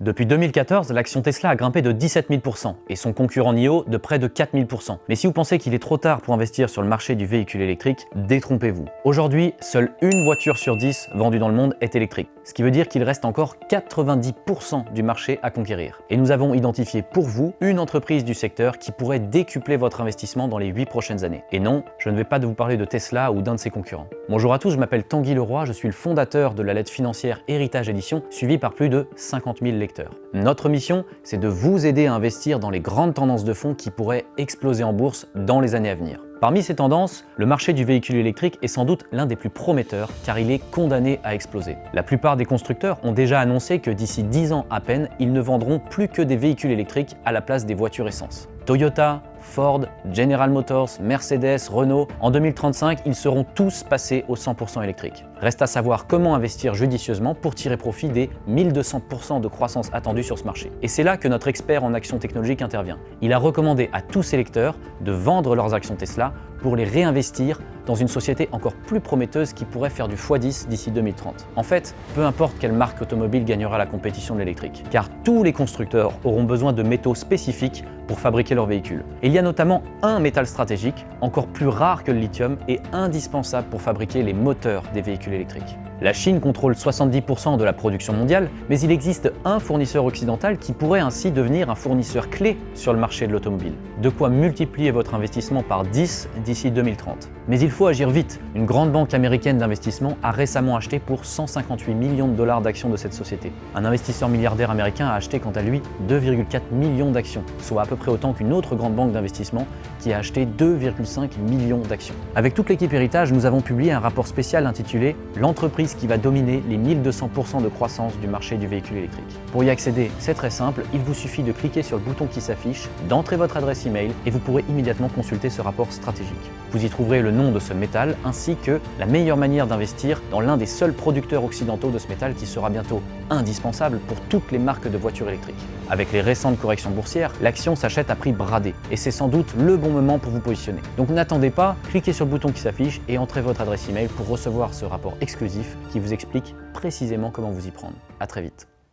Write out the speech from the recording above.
Depuis 2014, l'action Tesla a grimpé de 17 000 % et son concurrent NIO de près de 4 000 %. Mais si vous pensez qu'il est trop tard pour investir sur le marché du véhicule électrique, détrompez-vous. Aujourd'hui, seule une voiture sur 10 vendue dans le monde est électrique, ce qui veut dire qu'il reste encore 90 % du marché à conquérir. Et nous avons identifié pour vous une entreprise du secteur qui pourrait décupler votre investissement dans les 8 prochaines années. Et non, je ne vais pas vous parler de Tesla ou d'un de ses concurrents. Bonjour à tous, je m'appelle Tanguy Leroy, je suis le fondateur de la lettre financière Héritage Édition, suivie par plus de 50 000 lecteurs. Notre mission, c'est de vous aider à investir dans les grandes tendances de fonds qui pourraient exploser en bourse dans les années à venir. Parmi ces tendances, le marché du véhicule électrique est sans doute l'un des plus prometteurs car il est condamné à exploser. La plupart des constructeurs ont déjà annoncé que d'ici 10 ans à peine, ils ne vendront plus que des véhicules électriques à la place des voitures essence. Toyota, Ford, General Motors, Mercedes, Renault, en 2035, ils seront tous passés au 100% électrique. Reste à savoir comment investir judicieusement pour tirer profit des 1200% de croissance attendue sur ce marché. Et c'est là que notre expert en actions technologiques intervient. Il a recommandé à tous ses lecteurs de vendre leurs actions Tesla pour les réinvestir dans une société encore plus prometteuse qui pourrait faire du x10 d'ici 2030. En fait, peu importe quelle marque automobile gagnera la compétition de l'électrique, car tous les constructeurs auront besoin de métaux spécifiques pour fabriquer leurs véhicules. Et il y a notamment un métal stratégique, encore plus rare que le lithium et indispensable pour fabriquer les moteurs des véhicules électriques. La Chine contrôle 70% de la production mondiale, mais il existe un fournisseur occidental qui pourrait ainsi devenir un fournisseur clé sur le marché de l'automobile. De quoi multiplier votre investissement par 10 d'ici 2030. Mais il faut agir vite. Une grande banque américaine d'investissement a récemment acheté pour 158 millions de dollars d'actions de cette société. Un investisseur milliardaire américain a acheté quant à lui 2,4 millions d'actions, soit à peu près autant qu'une autre grande banque d'investissement qui a acheté 2,5 millions d'actions. Avec toute l'équipe Héritage, nous avons publié un rapport spécial intitulé « L'entreprise qui va dominer les 1200% de croissance du marché du véhicule électrique ». Pour y accéder, c'est très simple, il vous suffit de cliquer sur le bouton qui s'affiche, d'entrer votre adresse email et vous pourrez immédiatement consulter ce rapport stratégique. Vous y trouverez le nom de ce métal ainsi que la meilleure manière d'investir dans l'un des seuls producteurs occidentaux de ce métal qui sera bientôt indispensable pour toutes les marques de voitures électriques. Avec les récentes corrections boursières, l'action s'achète à prix bradé et c'est sans doute le bon moment pour vous positionner. Donc n'attendez pas, cliquez sur le bouton qui s'affiche et entrez votre adresse email pour recevoir ce rapport exclusif qui vous explique précisément comment vous y prendre. À très vite.